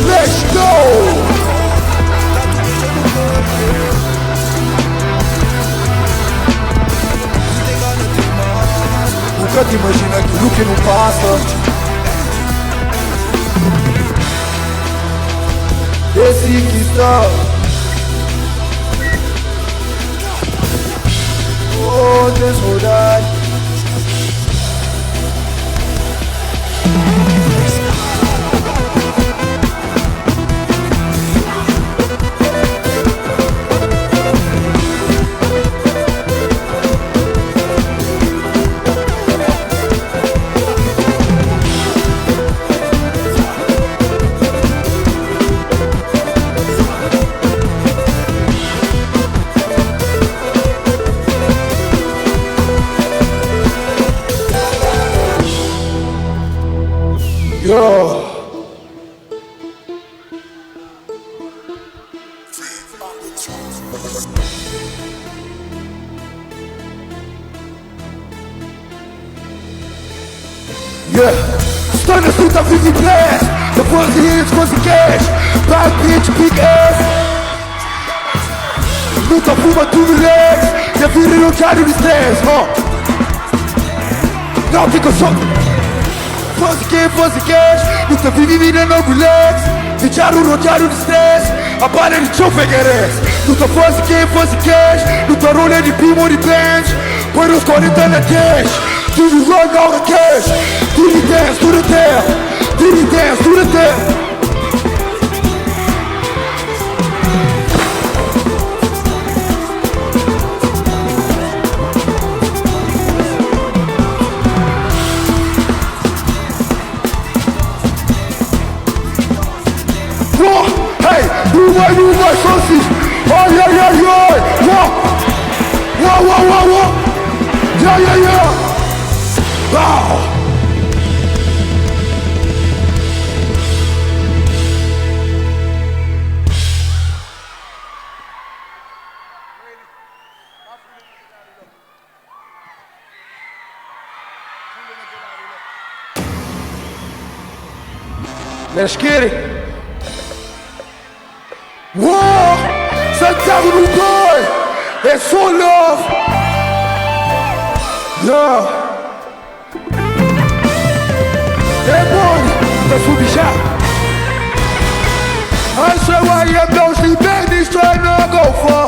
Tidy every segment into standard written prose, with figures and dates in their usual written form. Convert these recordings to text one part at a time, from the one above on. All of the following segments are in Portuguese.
Let's go! Nunca te imagina aquilo que não passa. Esse que está. Oh, desmudar. Yo. Yeah, estou na fruta, vive em blast. Depois de hits, quase cash. Bad bitch, big ass. Nunca fuma, tu relax. Já vira no diário de stress, não fica só. Fuzzy cash. Nunca vive vida, não relax. Diário no diário de stress. A bala de show fegueres. Nunca fuzzy cash. Nunca rolê de primo de bench. Põe os 40 na cash. Do you run out of cash? Do you dance to the death? Do you dance to the death? Whoa, hey, you my sauces. Oh yeah. Whoa. Yeah. Wow. Let's get it. Whoa, Santiago no boy. It's so love. Yeah. Hey boy, let's move the shot. I say why you don't sleep in this trying to go for.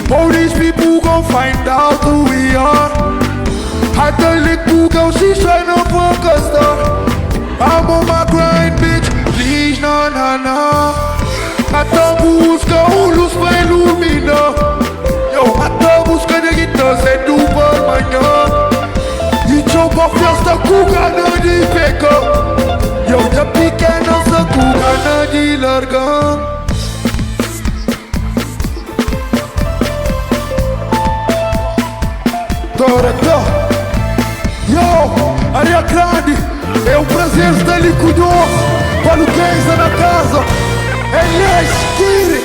Police people gon' find out who we are. Had the lick who go, she's trying to focus though. I'm on my grind, bitch, please, no. Até busca luz pra iluminar. Eu até busca de guitarra sem dúvida amanhã. E eu vou festa com gana de pecar. Eu já pequeno só com gana de largar. Yo, área grande. É um prazer estar ali conosco. Para o que na casa. Let's get it.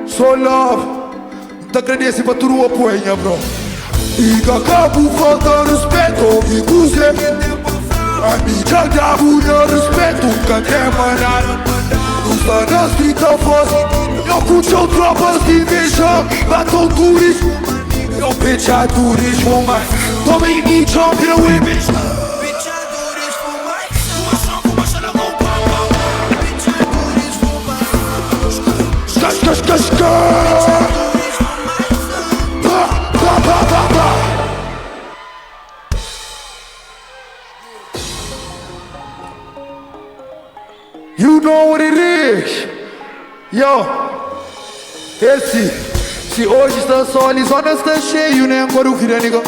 So love. Te agradece pra tudo o apoio, bro. E que acabo falta respeito. E você a mim já dá muito respeito. Que tem manada. Não está na street of us. Eu curto tropas de inveja. Batom turismo. Eu pecha turismo, mas também me jump in a whip. You know what it is. Yo, se hoje está só, ali só não está cheio, né? Agora o vira, nigga.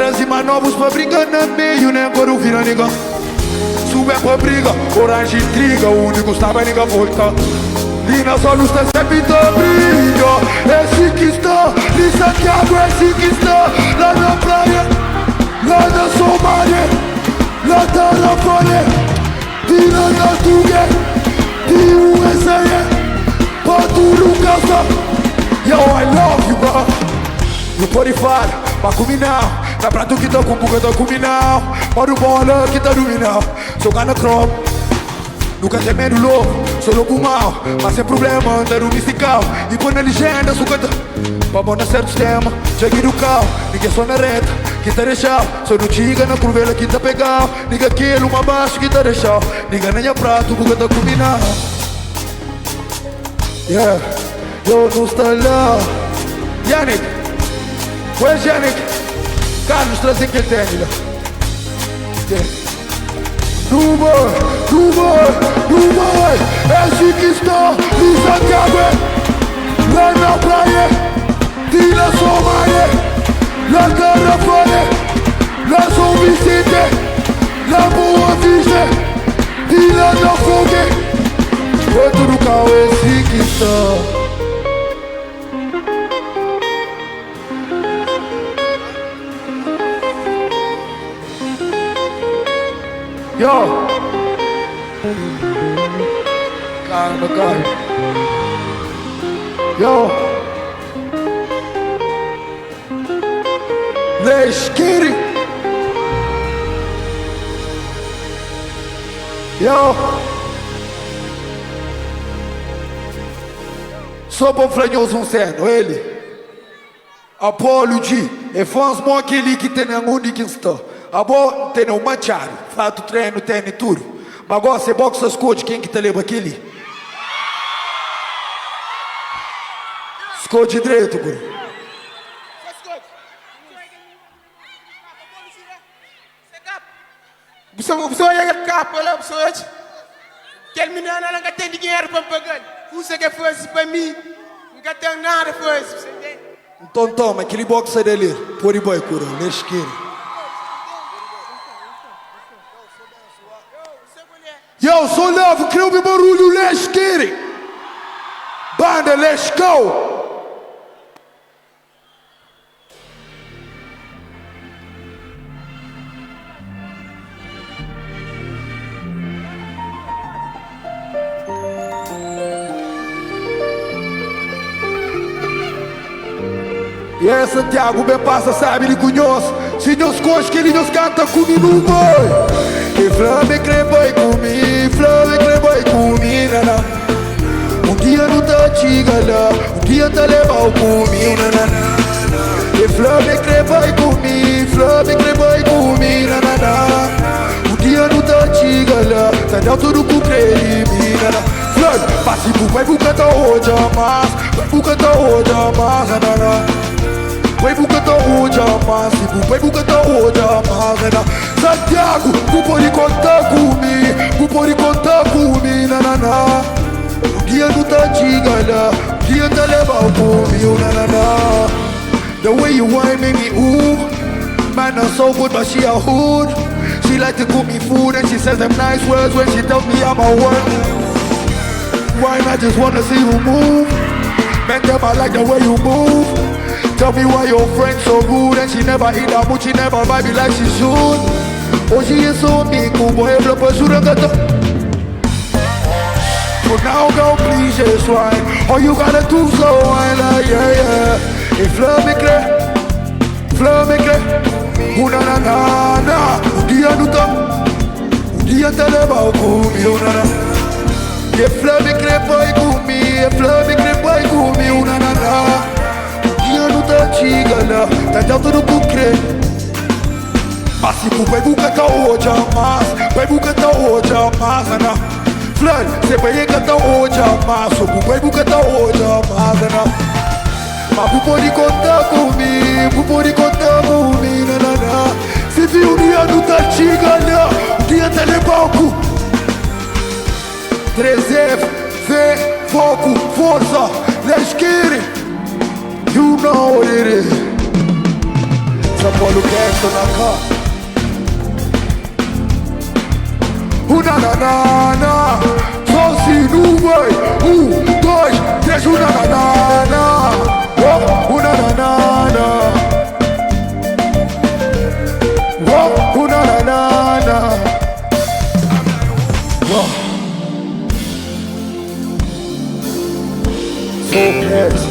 trazer mais novos pra brigar no meio, né? Agora vira nigga. Sube pra briga, orange intriga, o único estava nigga volta. E na sua luz tá sempre brilho. Esse que está, de Santiago, esse que está lá na praia, lá na Somália, lá da Rafale, de lá na Tugue, de USA, pra tudo casa. Yo, I love you, bro. You pode falar, mas comigo não. Tá pra tu que tá com buga, tá comigo não. Moro bola que tá dominando. Sou gana crop. Nunca tem medo louco, sou louco mal. Mas sem problema, andar no mystical. E põe na legenda, sou canta. Pra bom na certo tema, cheguei no carro. Ninguém só na reta, que tá deixado. Sou no tiga, na curvela que tá pegado. Ninguém aquele, uma baixo que tá deixado. Ninguém nem é prato, buga tá combinado. Yeah, eu não estou lá. Yannick, where's Yannick? Carlos, traz aqui ele tem, yeah. Dubai, esse que está em Santiago, lá na praia, de la Somália, lá da Rafale, lá São Vicente, lá Boa Vista, de lá da Fogue, outro do carro, esse que está. Yo! Calma, calma. Yo! Let's get it! Yo! Só para franhoso um ceno, ele. Apolo G. E fãs mo aquele que tem um único está. Abo tem um machado, fato treino, tem tudo. Mas agora você boxa as coisas, quem que te leva aquele? Escolhe direito, bro. Você olha aquele carro, olha para você. Aquele menino não tem dinheiro para pagar. Você que faz para mim, não tem nada para fazer. Então toma, aquele boxa dele, por aí vai, cura, let's get it. Yo, sou novo, cria o meu barulho, let's get it. Banda, let's go. E é Santiago, bem passa, sabe, ele conhece. Se nos coxa que ele nos canta comigo no boi. E flame creboy comigo, flame creboy comigo, nana. Dia não tá chegando, dia tá levando comigo, nana. E flame creboy comigo, flame creboy comigo, nana. Dia não tá chegando, tá dentro do cumprir, nana. Flame, passe por vai buscar tua hoje a mais, vai buscar tua hoje a mais, nana. Vai buscar tua hoje a mais, vai buscar tua hoje a mais, nana. Santiago, tu pode contar comigo, tu pode contar comigo, nanana. O dia não tá chegando, o dia tá levando comigo, nanana. The way you whine make me ooh, man I'm so good but she a hood. She like to cook me food and she says them nice words when she tells me I'm a word. Wine, I just wanna see you move. Man, them I like the way you move. Tell me why your friend's so rude and she never eat that much, she never vibe like she should. Hoje é só amigo, boy, eu pra jurar gata. For now, go please just wine. All you gotta do so wine, like yeah, yeah. E flame cre, una na na na. Dia não tá, dia tá levando comigo, na na. E flame cre vai comigo, e flame cre vai comigo, na na na. Dia não tá chegando, tá dentro do concreto. Mas se tu vai buscar tua hoje a mais, vai buscar tua hoje a mais, nana. Flor, você vai buscar tua hoje a mais, só vai buscar tua hoje a mais, nana. Mas tu pode contar comigo, pode contar comigo, nana. Se viu o dia não tá chegando, o dia tá no palco. 3F, fé, foco, força, let's get it. You know what it is. Olha o gangsta na cara. Na. Só se não vai. 1, 2, 3, na. Oh, na. Oh, na. Oh. So blessed.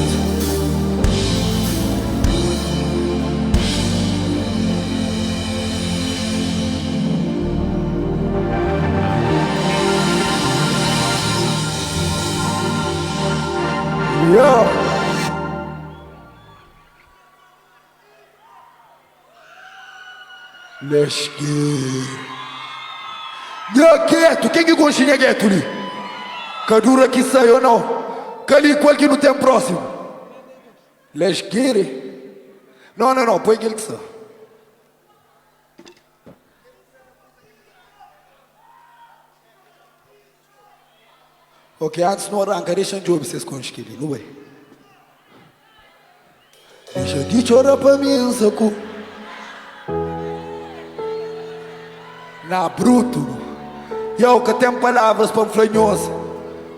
Yeah. Let's get. Yeah, quieto. Quem que conchinha quieto ali? Cadura que saiu não. Cali qual que não tem próximo? Let's get it. Não. Põe aquele que saiu. Ok, antes não arranca, deixa de ouvir vocês conseguirem, não é? Deixa de chorar pra mim, saco. Na bruto. E eu que tenho palavras para flanhosa.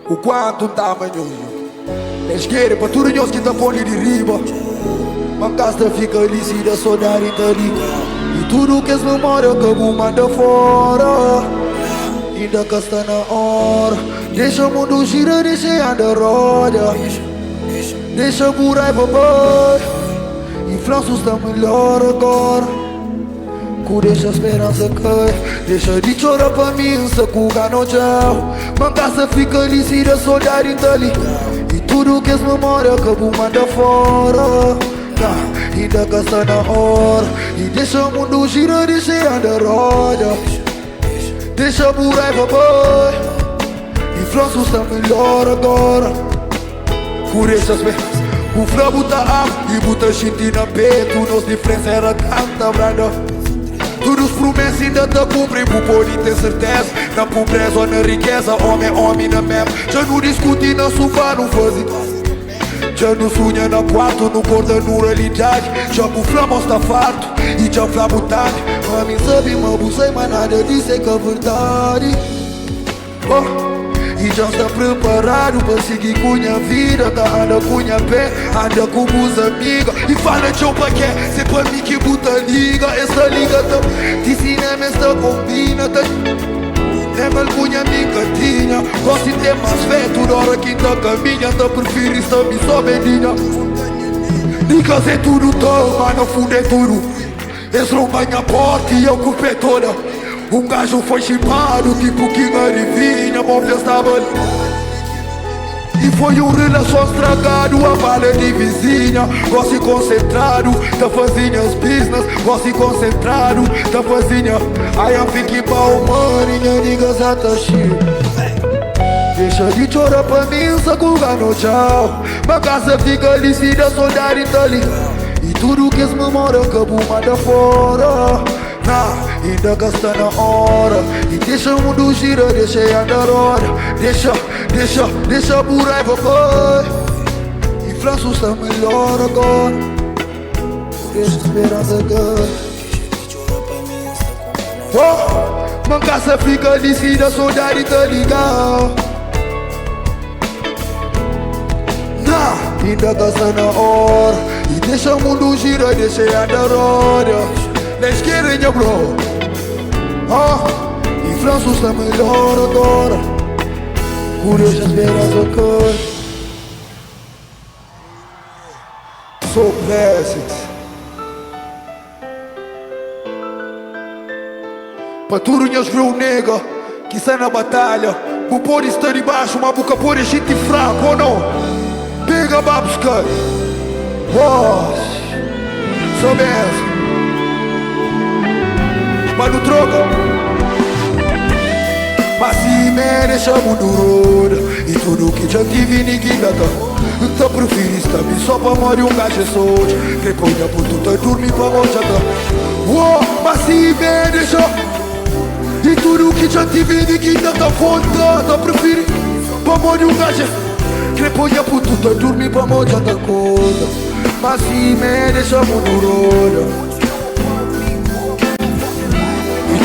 O quanto tá manhoso. Let's get it, pra tudo nós que tá pondo de riba. Mancasta fica lícida, saudade tá ali. E tudo que as memórias que eu mando fora. Ainda que está na hora. Deixa o mundo girar, deixa andar roda. Deixa o raiva vai. E Franço está melhor agora. Deixa a esperança cair. Deixa de chorar pra mim, se cuga no tchau. Mancaça fica lícida, saudade tá ali. E tudo que as memórias que eu manda fora. Ainda que está na hora. E deixa o mundo girar, deixa andar roda. Deixa o raiva vai. E Franço está melhor agora. Deixa a esperança. O flamo tá alto e bota shit na peito. Nos diferença era tanta branda. Todos os promessas ainda te cumprem, por pode ter certeza. Na pobreza ou na riqueza, homem na mesma. Já não discute na sofá, não faz. Já não sonha na quarto, não corda na realidade. Já o flamo está farto e já o flamo tarde. A mim sabe, mas abusei, mas nada disso é que é verdade. E já está preparado para seguir com a vida. Tá anda com a pé, anda com os amigos. E fala de eu pra quê? Se pra mim que buta liga. Essa liga tá de cinema, esta combina tá. É mal com a minha cantinha. Gosto de ter mais fé, toda hora que tá caminha. Tá prefiro estar me só bendinha. Dicas é tudo tão, mas no fundo é tudo. Eles roubam a porta e eu culpo é toda. Gajo foi chipado, tipo que não adivinha, bom estava ali. E foi relação estragado, a bala de vizinha. Gosto concentrado, tá fazendo as business. Gosto concentrado, tá fazendo. I am thinking about money, niggas at the shit. Deixa de chorar pra mim, sacuga no tchau. Minha casa fica lícida, saudade tá ali. E tudo que as memórias que eu manda fora. Ainda que está na hora. E deixa o mundo girar, deixa andar roda. Deixa o raiva vai. E Franço está melhor agora. Deixa a esperança cair. Mancaça fica lícida, saudade tá ligado. Ainda que está na hora. E deixa o mundo girar, deixa andar roda. Let's get it, bro. E Franço está melhor agora. Deixa a esperança cair. So blessed. Pra tudo nós viu o nega que sai na batalha. Não pode estar debaixo, mas boca pode gente fraco ou não. Pega babusca. So blessed. Mas não troca. Mas se me deixa muito roda. E tudo que já tive ninguém dá. Então prefiro estar bem só pra morrer gajo é sorte. Depois da puta tá dormir pra morrer tá. Mas se me deixa. E tudo que já tive ninguém dá conta. Então prefiro pra morrer gajo. Depois da puta tá dormir pra morrer tá conta. Mas se me deixa muito roda.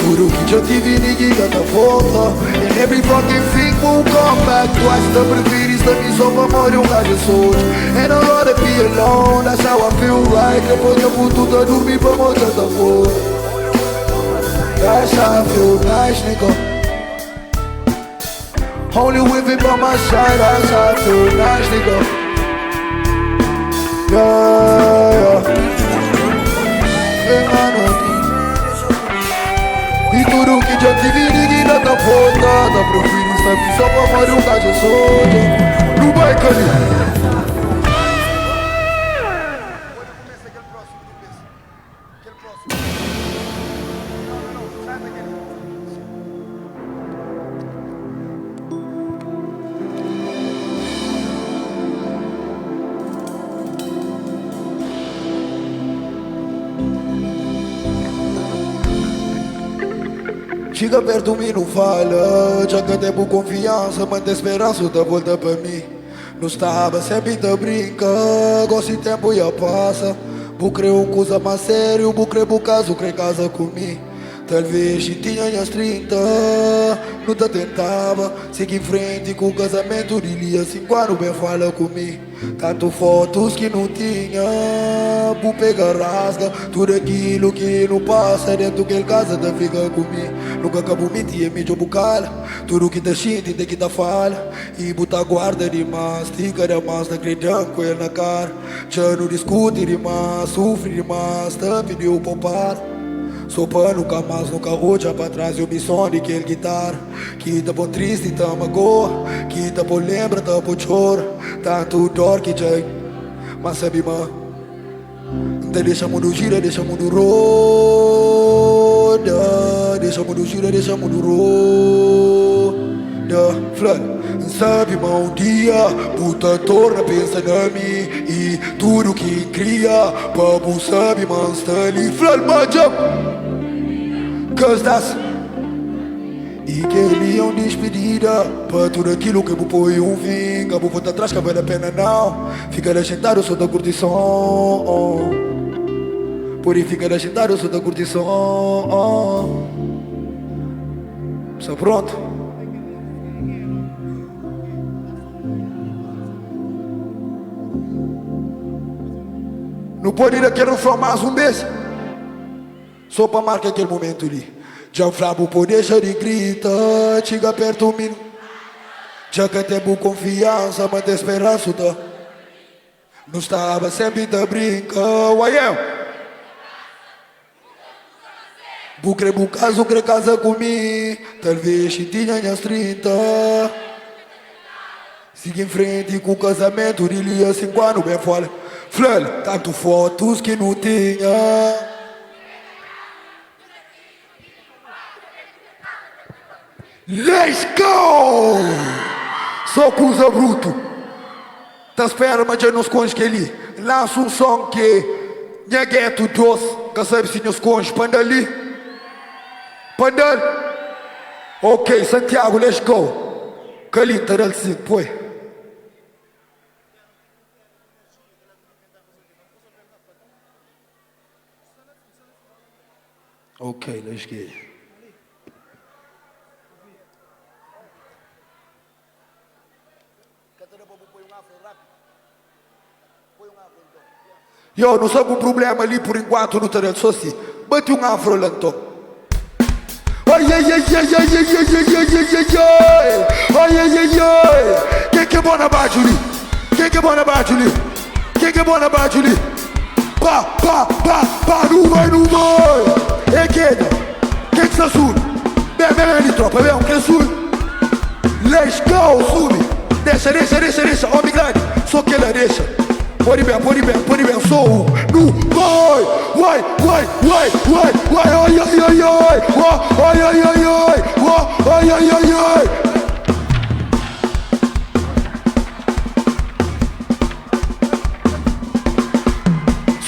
Tudo que já tive ninguém dá volta. And every fucking thing will come back twice. Te preferis de mim só pra morrer gajo solto. And I'd rather be alone, that's how I feel like. Depois de tudo a dormir pra morrer da volta. That's how I feel nice, nigga. Only with it by my side, that's how I feel nice, nigga. Yeah, e tudo que já tive ninguém dá volta. Tá prefiro saber só pra morrer gajo solto. No bike ali. Chega perto de mim, não fala. Já que tempo confiança, mantém esperança, da volta para mim. Não estava, sempre te brinca. Gosto de tempo e a passa. Vou crer coisa mais sério, vou crer caso, crer casa comigo. Talvez se tinha as 30, não te tentava. Siga em frente com o casamento de Lia. 5 anos bem fala comigo. Tanto fotos que não tinha, vou pegar rasga. Tudo aquilo que não passa dentro daquele casa te fica comigo. Nunca acabo mentir, me jogo cala. Tudo que te sente tem que te fala. E botar guarda demais, fica demais, não acredita com ele na cara. Já não discute demais, sofre demais, te pediu poupar. Sou pano, nunca mais, nunca roja pra trás. Eu me sonho de aquele guitarra que tá bom triste, tá magoa. Que tá bom lembra, tá bom chora. Tanto dor que já. Mas sabe, mano, então deixa o mundo gira, deixa o mundo roda. Deixa o mundo gira, deixa o mundo roda. Flood, sabe, mano, um dia puta torna, pensa na mim. E tudo que cria, papo sabe, mano, está ali. Flood, manja. Cause that's. E que ele é um despedida pra tudo aquilo que eu põe um fim. Que eu vou voltar atrás, que vale a pena não. Fica legendado, eu sou da curtição. Por aí fica legendado, eu sou da curtição. Está pronto? Não pode ir aqui no mais um mês. Só pra marcar aquele momento ali. Já o flabo pode deixar de grita. Chega perto de mim. Já que tempo confiança, mantém esperança, tá? Não estava sempre te brinca. Why eu? Vou crer caso, crer casa comigo. Talvez se tinha as 30. Siga em frente com o casamento de Lia. 5 anos bem fora. Flor, tanto fotos que não tinha. Let's go! Só coisa bruto. Tá esperando, mas já nos conge que ele lança um som que minha gueto doce. Que sabe se nos conge, panda ali. Panda. Ok, Santiago, let's go. Calinta del 5, põe. Ok, let's get it. Yo, não sou com problema ali por enquanto no terreno, só assim. Bate um afro lá então. Ai, ai, ai, ai, ai, ai, ai, ai, ai, ai, ai, ai, ai. Quem que é bom na baixa ali? Quem que é bom na baixa ali? Quem que é bom na baixa ali? Pá, pá, pá, pá, não vai, não vai. É quem? Quem que está sul? Bem, bem, bem, tropa, bem, quem sul? Let's go, sube. Deixa, deixa, deixa, deixa, homem grande. Só que ela deixa. Pode bem, sou no vai, vai, vai, vai, vai, vai, ai, ai, ai, ai, ai, ai, ai, ai, ai, ai, ai, ai.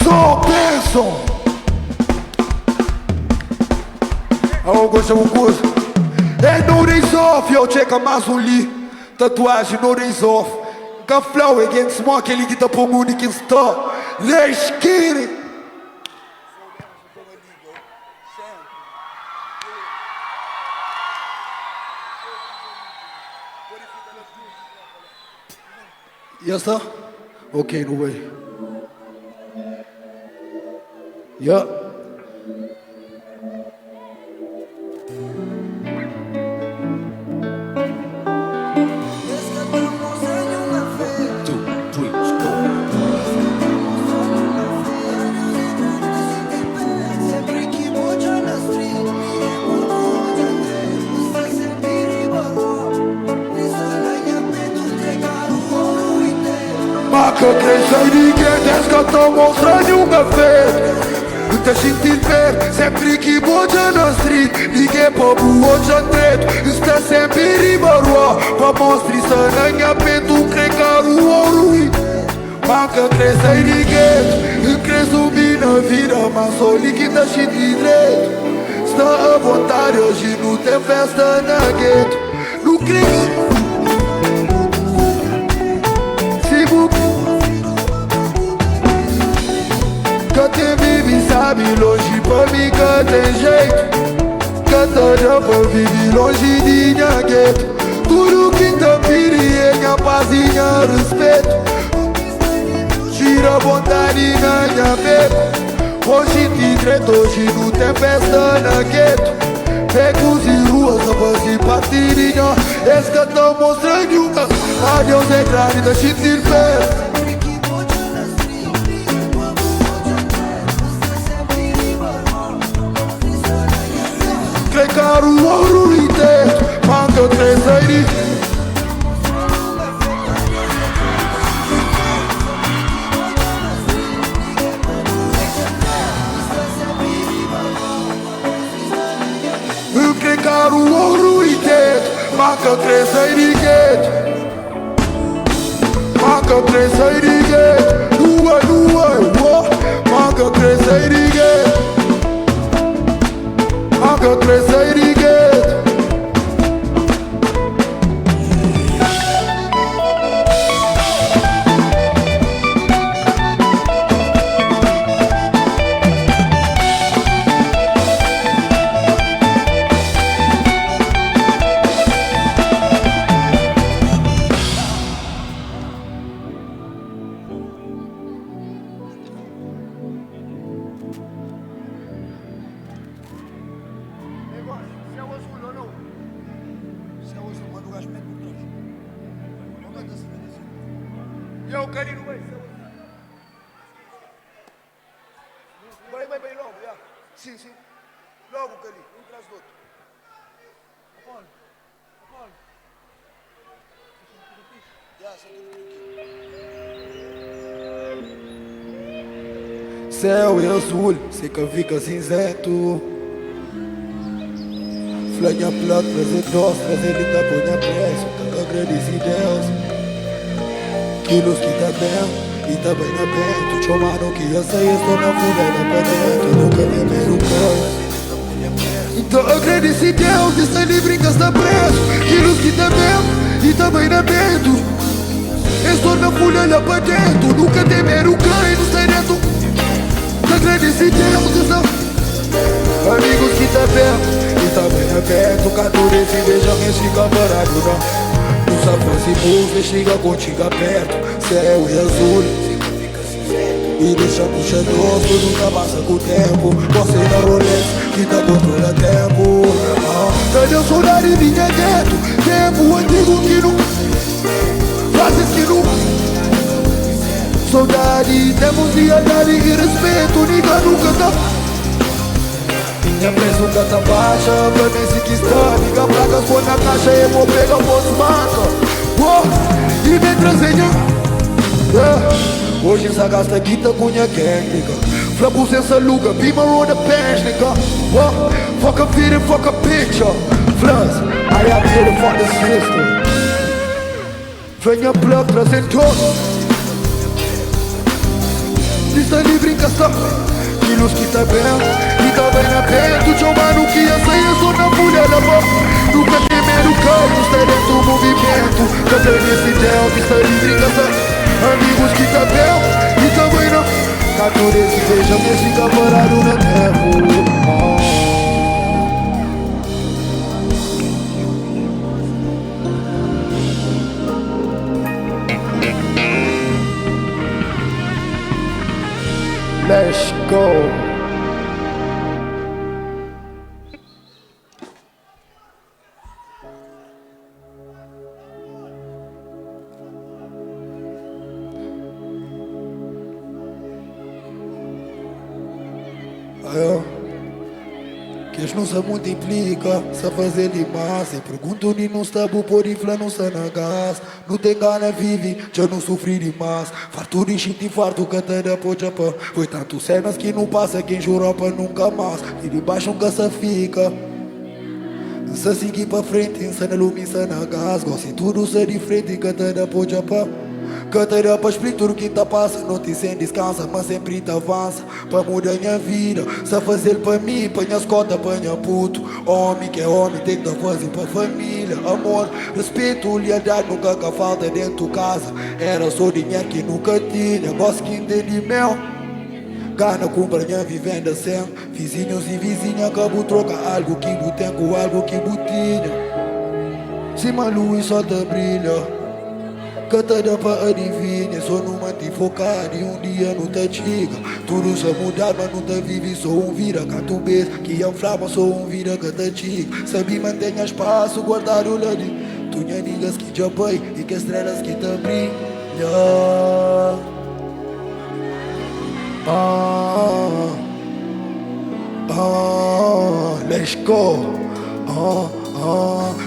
Só pensam. Eu gosto de coisa. É no days off, eu checa mais um li. Tatuagem no days off. Got flow against smoke, ele grita pro mundo que está. Let's get it. Yes, sir? Okay, no way. Yeah. Ma che sei di che ti scatto strani un caffè. Te senti il per, sempre chi voce na street. Di che popu voce andret. Sta sempre ribarua. Pa mostri să ne-a pentru un crecaru orui. Ma che sei di che încrezi o bine vira. Ma s-o lichidă și din drept. Stă avontariu și nu te festă nugget. Nu crezi. Că te vivi sabi longe pra mim que tem jeito. Que tá já pra viver longe de ninguém. Tudo que tá pirienha, pazinha, respeito. Tira vontade na minha beco. Hoje te direito, hoje não tem festa na gueto. Becos e ruas, só pra se partidinha. Esse que tá mostrando uma. Adeus é grave, da shit in fest. Crecaru orului de mancă trezării. În crecaru orului de mancă trezării ghet. Mancă trezării ghet. Nu ai, mancă trezării ghet. Mancă trezării ghet. Se auzi ou não? Se auzi, manda o gajo mete por trás. Não manda se mete assim. E é o carinho, vai. Vai logo, já. Sim. Logo, carinho, um atrás do outro. Apolo. Já, só tudo aqui. Céu é azul, sei que fica cinzento. Flanha plata, trazer doce, trazer linda ponha preço. Tá com agradeci Deus. Quilos que tá bem, e tá bem na vento. Chomano que eu sei, estou na fuga da pra dentro. Nunca me meio canto. Então agradeci Deus, está livre que está preso. Quilos que tá bem, e tá bem na vento. Estou na folha lá pra dentro. Nunca temeram ganho, não sai dentro. Agradeci Deus, está. Amigos que tá perto, e tá bem aberto. Cadore se beija, quem fica parado não. No safão se busca, chega contigo perto. Céu é azul, e deixa puxadoso, nunca passa com o tempo. Você na Rolex, que tá controla tempo. Cadê o soldado e minha gueto? Tempo antigo que não frases que não. Saudade, temos lealdade e respeito. Niga nunca tá. Minha pressão tá baixa, pra mim se que está. Liga placas, põe na caixa e vou pegar o posto marca. E vem trazendo. Hoje essa gasta guita com minha gang, nigga. Flapo sem saluga, beamer on the bench, nigga. Fuck a video, fuck a picture. Floods, I am here for the system. Venha plug, trazendo todos. Lista livre em questão. Quilos que tá bem, e tá bem aberto. Chomano que eu sei, eu sou na folha da mão. Nunca temeram caos, está dentro do movimento. Cadê nesse Deus, está livre em questão. Amigos que tá bem, e também não. Cadore se beija, mas fica parado no tempo. Let's go. Que não se multiplica, se fazer demais. Se pergunto ni não está bu por infla, não se na gás. Não tem gana vive, já não sofri demais. Fartura e shit e farto, cantada por Japão. Foi tanto cenas que não passa, quem jurou para nunca mais. E de baixo nunca se fica. Se seguir para frente, se na lume, se na gás. Gosto de tudo ser diferente, cantada por Japão. Cantará para explicar tudo que tá passa. Não te sem descansa, mas sempre te avança. Para mudar minha vida, se fazer para mim. Panha as cotas, panha puto. Homem que é homem, tem que fazer para família. Amor, respeito, lealdade, nunca que falta dentro de casa. Era só dinheiro que nunca tinha. Gosto que entende mel. Gana compra minha vivenda sem. Vizinhos e vizinha, acabo troca algo que não tem com algo que não tinha. Cima luz só te brilha. Cantada para adivinha, só não mantive focado e um dia não te chega. Tudo se mudar, mas não te vive, sou um vira. Canto beijo, que é um flama, sou um vira que te chega. Sabe mantenha espaço, guardar o lado. Tu nha niggas que te apoiam e que estrelas que te brilham. Let's go.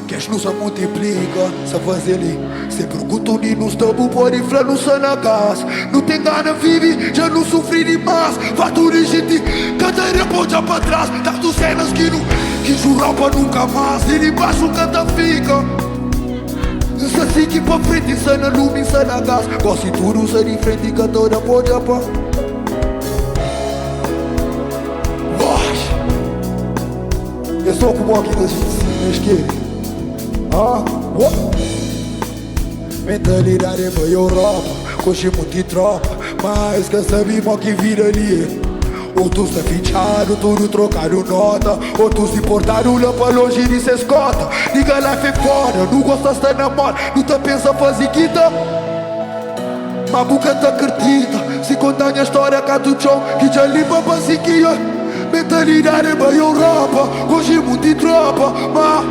Queres não se multiplica, se fazer ali. Se pergunto ni não está bu pode inflar, não se na gás. Não tem gana vive, já não sofri demais. Fatura e gente, cantará pode para trás. Tanto cenas que não, que juram para nunca mais. E de baixo canta fica. Se seguir para frente, se na lume, se na gás. Gosto de tudo ser diferente, cantará pode para. Eu sou como aqui das vizinhas que mentalidade é pra Europa, coxi muito de tropa. Mas que sabemos que vira ali. Outros tá fichado, tudo trocado nota. Outros se portaram lá pra longe e se escota. Liga lá é fora, não gosta de estar na moda. Não tá pensa fazer guita. Mas boca tá acredita. Se contar minha história cá do chão, que já limpa pra seguir. Mentalidade é pra Europa, hoje muito de tropa, mas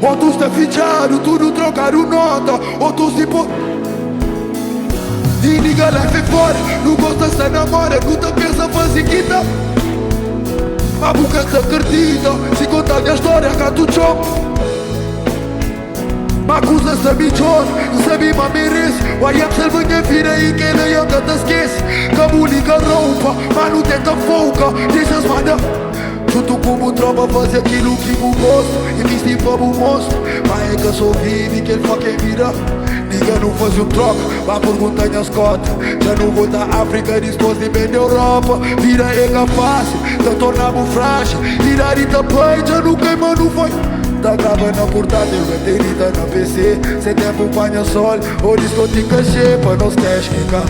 outros tá fichado, tudo trocaram nota. Outros tipo e liga lá é fora, não gosta de estar na moda. Não tá pensa fazer guita. A boca tá acredita. Se contar minha história cá do chão, Macusa sabe choro, sabe ma merece. Vai observa minha vida e que nem anda te esquece. Cabo liga roupa, mas não tenta foca. Deixa as manda junto como tropa fazer aquilo que eu gosto. Investir para o monstro, mas é que eu sou vivo que ele faz quem vira. Ninguém não faz troca, mas pergunta minhas cotas. Já não vou da África, disposto de bem da Europa. Vira é capaz, te tornamos frágil. Virar e tapar, já não queima, não foi. Tá gravando a portátil, baterita na PC. Sem tempo panha sol, ou discoteca cheia pra nós cash ficar.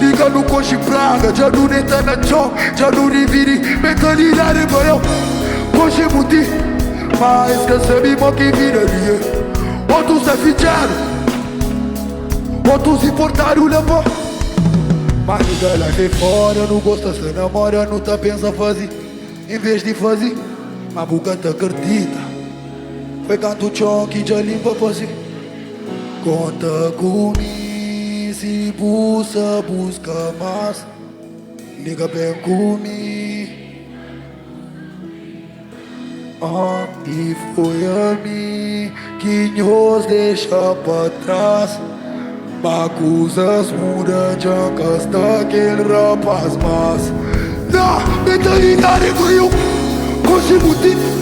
Liga no coche praga, já não neta na chão. Já não revire, mentalidade pra eu. Coche muti, mas que sabemos que vira ali. Outros se ficharam, outros se portaram lá pra. Mas liga lá que fora, não gosta se namora. Não tá pensa fazer, em vez de fazer. Mas boca tá acredita. Foi canto chão que já limpa você. Conta comigo, se busca mais. Liga bem comigo. E foi a mim que nos deixa pra trás. Macusas muda de ancasta aquele rapaz. Mas na mentalidade ganhou coche muito.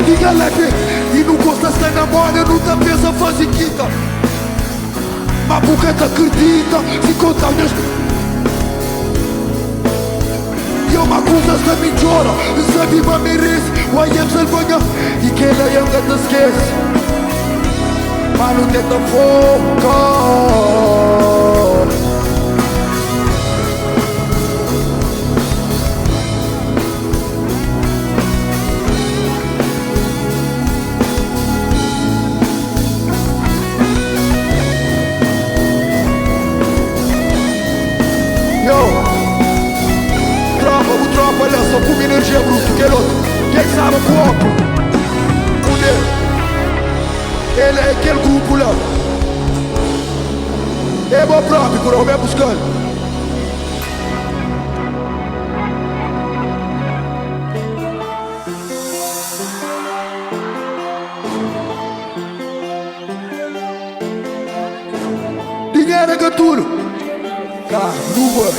Liga leve e não gosta de estar na moda. Não tá pensa fazer quita. Mas boca tá acredita. Se contar minhas e uma coisa se me chora. Sabe ma merece. O I am salvanha e que ela ainda te esquece. Mas não tenta focar. ele é aquele grupo lá. É bom próprio, por eu me buscando. Dinheiro é gaturo, carro, rua.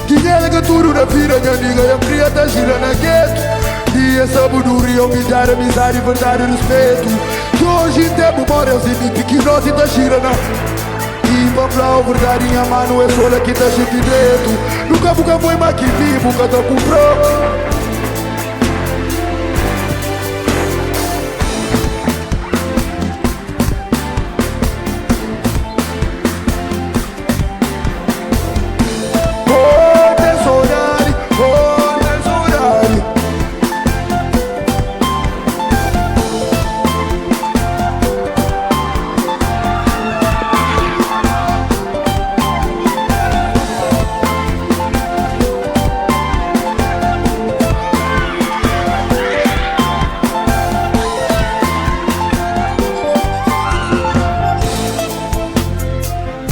Dinheiro é gaturo na vida, minha amiga. Eu queria estar gira na gueto. Dia, sabedoria, humildade, amizade, verdade e respeito. Que hoje tem memórias e mim que nós ainda gira na. E pra falar a verdade, minha mano é só aqui da gente dentro. Nunca foi mais que vi, nunca tá comprou.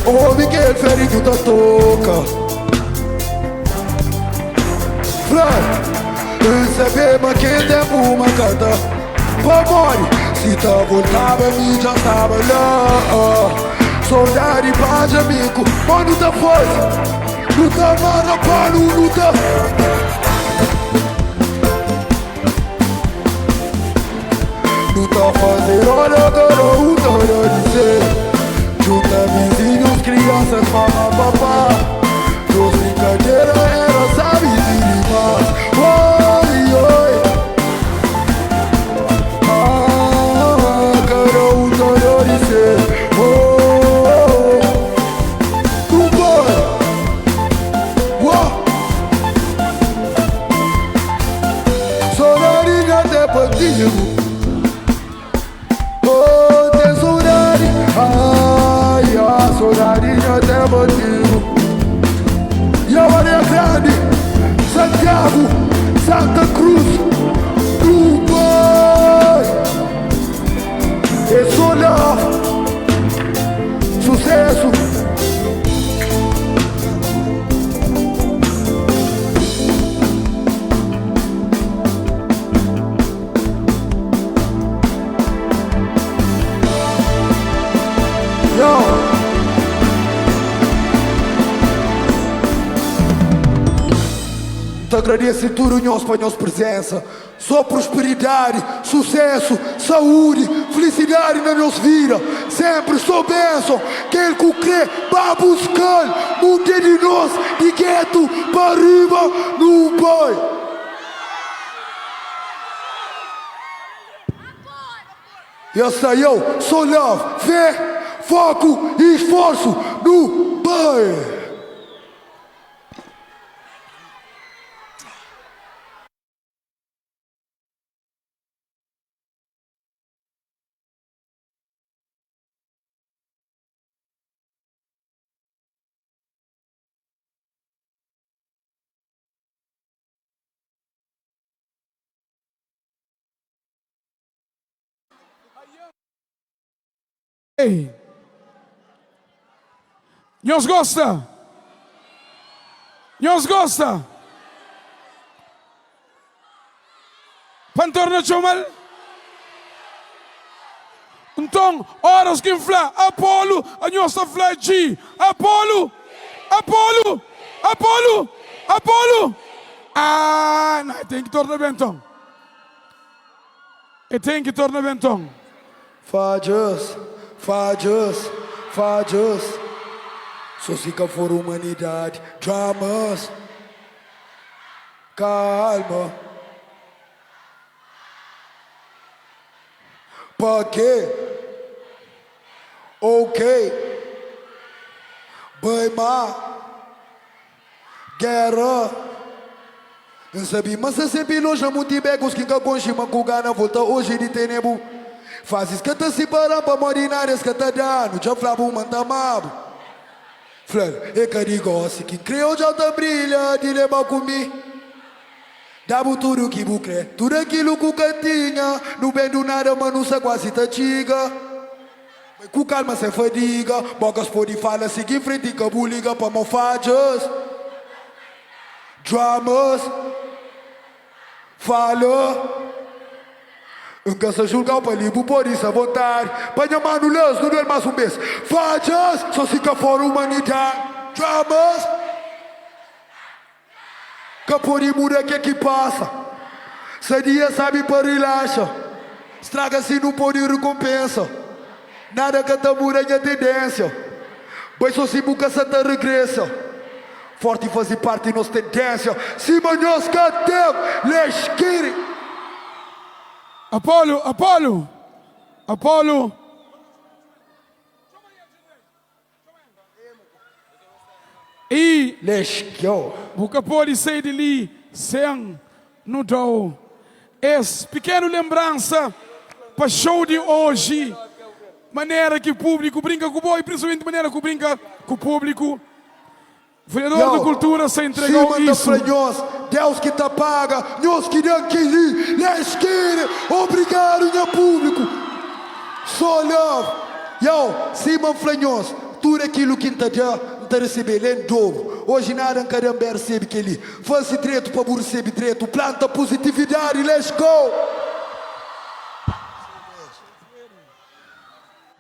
Ouve que é ferido da toca. Flávio, recebemos que tempo uma carta. Pamore, se tá voltava, me já tava lá. Soldado e paz, amigo, mano da força. Luta, mano, pano, luta. Luta, fazer hora, garoto, hora de ser. Junta vizinhos, crianças, mamãe, papá. Dos brincadeiras era, sabe, demais. Oi, oi. Cara, um dolor de ser. Um boy. Sonarinha até bandido. Sonarinha até bandido. E a Maria Grande, Santiago, Santa Cruz, Dubai. Esse olhar, sucesso. Yo. Te agradeço tudo, nós para a nossa presença. Só prosperidade, sucesso, saúde, felicidade na nossa vida. Sempre sou bênção. Quem que crê, vai buscar. Mundo de nós, de gueto para arriba, no boy. Eu sei eu, sou love, fé, foco e esforço no boy. Ei, nós gosta? Nós gosta? Pantorna chomal? Então, horas que infla, Apolo, a nossa fly G, Apolo, Apolo, Apolo, Apolo. Ah, não, tem que tornar bentão. E tem que tornar bentão. Falhas, falhas, falhas. Só fica for humanidade. Dramas. Calma. Pra quê? Ok. Bem má. Guerra. Não sabia, mas eu sempre longe muito bem com os que conchima com gana volta hoje de tenebu. Fazes que te separam para morir na área que te dando. Já flavo mantamabo. Flávio, é que negócio que criou já te brilha de levar comigo. Dá-me tudo que eu quero. Tudo aquilo que eu tinha. Não vendo nada, mas não sei quase te chiga. Com calma sem fadiga, bogas pode falar, seguir em frente e cabo liga para malfadas. Dramas, falha. Nunca se julgar para livro por isso à vontade. Panha mano lance, não é mais um mês. Falhas, só fica fora humanidade. Dramas, que por imura que passa. Se dia sabe para relaxa. Estraga-se não pode recompensa. Nada que te muda a tendência. Mas só se busca essa regressa. Forte fazer parte da nossa tendência. Se manhãs que tem, let's get it. Apollo, Apollo, Apollo. E Let's go. o que pode ser de ali sem no dou. Essa pequena lembrança para show de hoje. Maneira que o público brinca com o boi, principalmente maneira que brinca com o público. O vereador da cultura se entregou isso. Deus que te paga, nós que não queremos, let's get it. Obrigado, meu público. So love. Yo, Simon Flanhos, tudo aquilo que te dá, te recebe em dobro. Hoje nada em caramba recebe que ele. Faz direito para você receber direito. Planta positividade, let's go.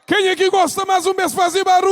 Quem é que gosta mais um mês fazer barulho?